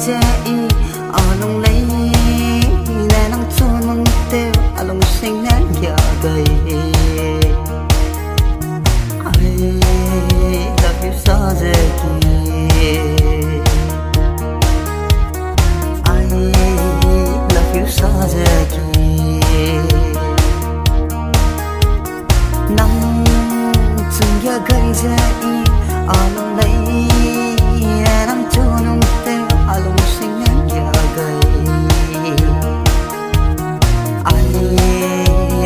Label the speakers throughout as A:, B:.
A: dạy lòng lấy là năng cho mong tiêu lòng sinh nát giờ gầy I love you so dễ I love you so dễ nắng chung giờ gầy dạy lòng lấy năng cho mong tiêu lòng sinh nát giờ gầy I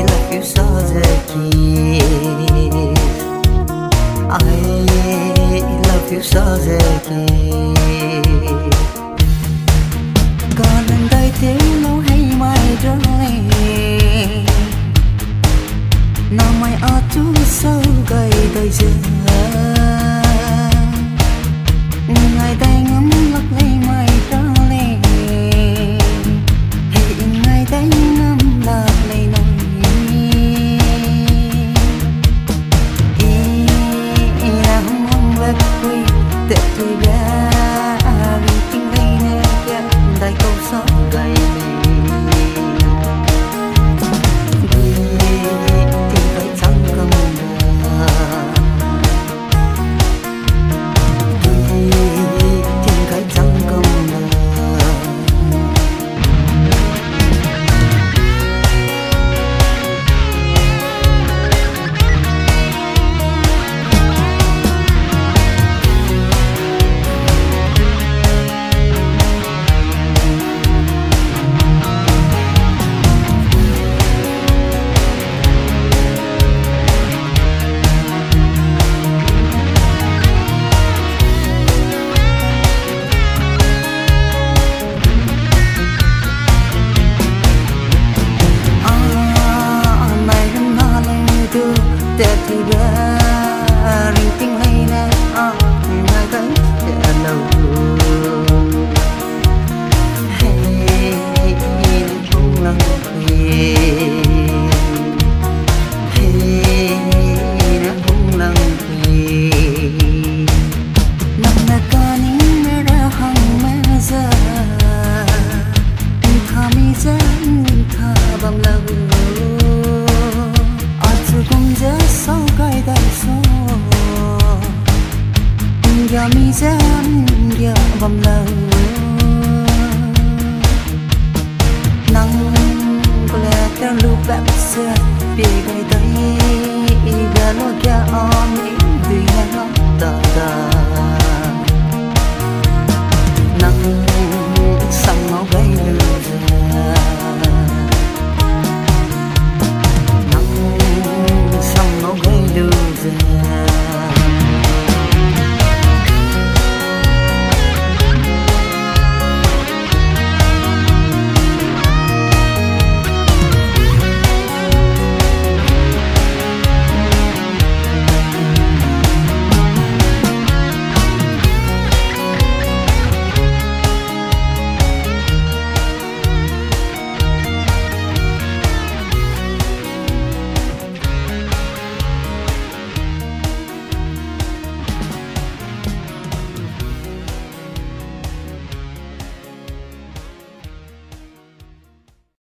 A: love you so dễ I love you so dễ còn lần đây tiếng lâu hay mai rơi nào mày ở chú sâu gầy đầy giờ ngày đây ngắm lắc lấy mày trở lên hay ngày đây ngắm lắc lấy nỗi để tôi ra vì tình đây nè kia đại câu sống gầy đi tìm thấy chẳng cầm đi tìm thấy chẳng cầm để thì ra riêng tiếng hay nè ngày tới để lâu hey không lăng quỳ hey không lăng quỳ nằm là ca nín mê ra hằng mê ra thà mi dân thà bằng lâu cũng rất sâu cái tay số giờ mi dân giờ bầm lờ nắng có lẽ theo lúc bạn xưa vì cái tay đã lo kia om những vì nó ta